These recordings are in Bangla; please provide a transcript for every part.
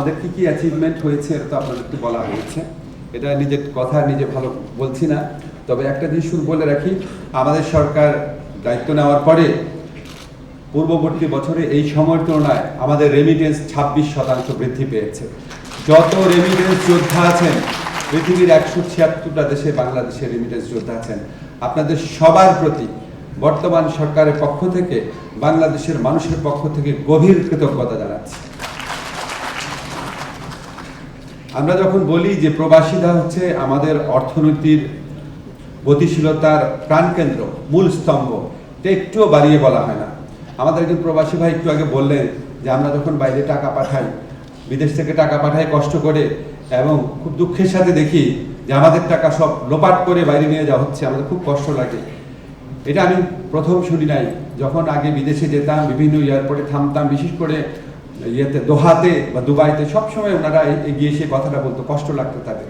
আমাদের কি কি অ্যাচিভমেন্ট হয়েছে এটা তো আপনাদেরকে বলা হয়েছে, এটা নিজের কথা নিজে ভালো বলছি না। তবে একটা জিনিস শুরু বলে রাখি, আমাদের সরকার দায়িত্ব নেওয়ার পরে পূর্ববর্তী বছরে এই সময়ের তুলনায় আমাদের রেমিটেন্স 26% বৃদ্ধি পেয়েছে। যত রেমিটেন্স যোদ্ধা আছেন পৃথিবীর 176টা দেশে বাংলাদেশের রেমিটেন্স যোদ্ধা আছেন, আপনাদের সবার প্রতি বর্তমান সরকারের পক্ষ থেকে, বাংলাদেশের মানুষের পক্ষ থেকে গভীর কৃতজ্ঞতা জানাচ্ছি। আমরা যখন বলি যে প্রবাসীরা হচ্ছে আমাদের অর্থনীতির গতিশীলতার প্রাণকেন্দ্র, মূল স্তম্ভ, এটা একটুও বাড়িয়ে বলা হয় না। আমাদের একজন প্রবাসী ভাই একটু আগে বললেন যে আমরা যখন বাইরে টাকা পাঠাই, বিদেশ থেকে টাকা পাঠাই কষ্ট করে, এবং খুব দুঃখের সাথে দেখি যে আমাদের টাকা সব লোপাট করে বাইরে নিয়ে যাওয়া হচ্ছে, আমাদের খুব কষ্ট লাগে। এটা আমি প্রথম শুনি নাই। যখন আগে বিদেশে যেতাম, বিভিন্ন এয়ারপোর্টে থামতাম, বিশেষ করে দোহাতে বা দুবাইতে, সবসময় ওনারা এগিয়ে এসে কথাটা বলতো, কষ্ট লাগতো তাদের।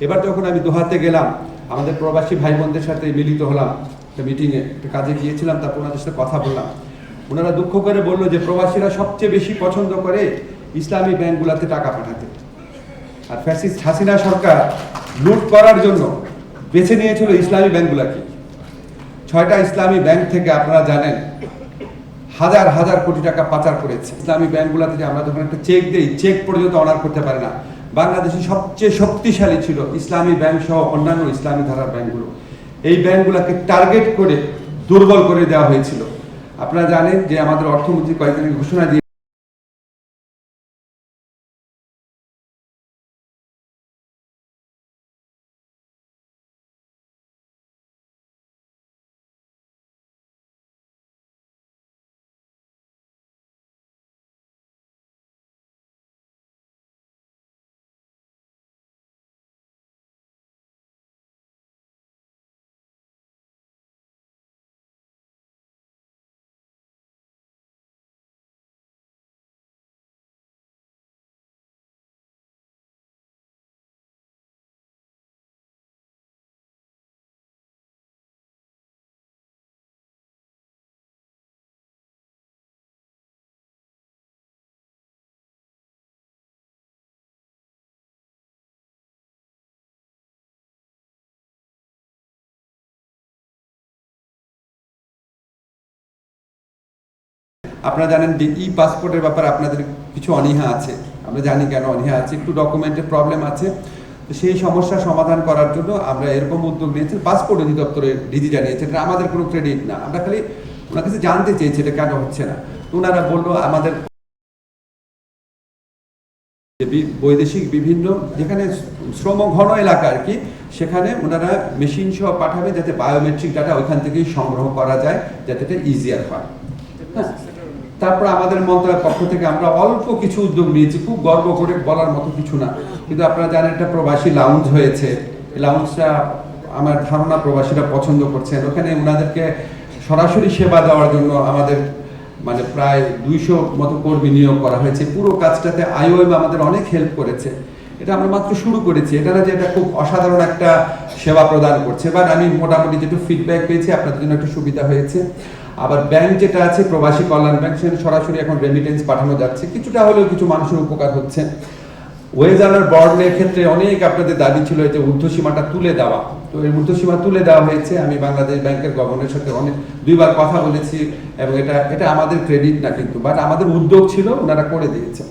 এবার যখন আমি দোহাতে গেলাম, আমাদের প্রবাসী ভাই বোনদের সাথে মিলিত হলাম, একটা মিটিংয়ে, একটা কাজে গিয়েছিলাম, তারপর ওনাদের সাথে কথা বললাম। ওনারা দুঃখ করে বললো যে প্রবাসীরা সবচেয়ে বেশি পছন্দ করে ইসলামী ব্যাংকগুলোতে টাকা পাঠাতে। আর ফ্যাসিস্ট হাসিনা সরকার লুট করার জন্য বেছে নিয়েছিল ইসলামী ব্যাংকগুলোকে। 6টা ইসলামী ব্যাংক থেকে আপনারা জানেন হাজার হাজার কোটি টাকা পাচার করেছে। ইসলামী ব্যাংকগুলো থেকে আমরা যখন একটা চেক দিই, চেক পর্যন্ত অনার করতে পারে না। বাংলাদেশে সবচেয়ে শক্তিশালী ছিল ইসলামী ব্যাংক সহ অন্যান্য ইসলামী ধারার ব্যাংকগুলো। এই ব্যাংকগুলোকে টার্গেট করে দুর্বল করে দেওয়া হয়েছিল। আপনারা জানেন যে আমাদের অর্থমন্ত্রী কয়েকদিন আগে ঘোষণা দিয়ে আপনারা জানেন যে ই পাসপোর্টের ব্যাপারে আপনাদের কিছু অনীহা আছে। আমরা জানি কেন অনীহা আছে, একটু ডকুমেন্টের প্রবলেম আছে। তো সেই সমস্যা সমাধান করার জন্য আমরা এরকম উদ্যোগ নিয়েছি। পাসপোর্ট অধিদপ্তরের ডিজি জানিয়েছে, এটা আমাদের কোনো ক্রেডিট না, আমরা খালি ওনার কাছে জানতে চেয়েছি এটা কেন হচ্ছে না। তো ওনারা বললো আমাদের বৈদেশিক বিভিন্ন যেখানে শ্রম ঘন এলাকা আর কি, সেখানে ওনারা মেশিন সহ পাঠাবে যাতে বায়োমেট্রিক ডাটা ওইখান থেকেই সংগ্রহ করা যায়, যাতে এটা ইজিয়ার হয়। হ্যাঁ, তারপর আমাদের মন্ত্রণালয়ের পক্ষ থেকে আমরা অল্প কিছু উদ্যোগ নিয়েছি, খুব গর্ব করে বলার মতো কিছু না, কিন্তু আপনারা জানেন একটা প্রবাসী লাউঞ্জ হয়েছে। এই লাউঞ্জটা আমার ধারণা প্রবাসীরা পছন্দ করছেন। ওখানে ওনাদেরকে সরাসরি সেবা দেওয়ার জন্য আমাদের মানে প্রায় 200 মতো কর্মী নিয়োগ করা হয়েছে। পুরো কাজটাতে IOM আমাদের অনেক হেল্প করেছে। এটা আমরা মাত্র শুরু করেছি, এটা না যে এটা খুব অসাধারণ একটা সেবা প্রদান করছে, বাট আমি মোটামুটি যেটু ফিডব্যাক পেয়েছি আপনাদের জন্য একটা সুবিধা হয়েছে। আবার ব্যাংক যেটা আছে প্রবাসী কল্যাণ ব্যাংক, সেখানে সরাসরি এখন রেমিটেন্স পাঠানো যাচ্ছে, কিছুটা হলেও কিছু মানুষের উপকার হচ্ছে। ওয়েজ আর্নার বর্ডের ক্ষেত্রে অনেক আপনাদের দাবি ছিল যে ঊর্ধ্বসীমাটা তুলে দেওয়া, তো এই ঊর্ধ্বসীমা তুলে দেওয়া হয়েছে। আমি বাংলাদেশ ব্যাংকের গভর্নরের সাথে দুইবার কথা বলেছি, এবং এটা আমাদের ক্রেডিট না কিন্তু, বাট আমাদের উদ্যোগ ছিল, ওনারা করে দিয়েছে।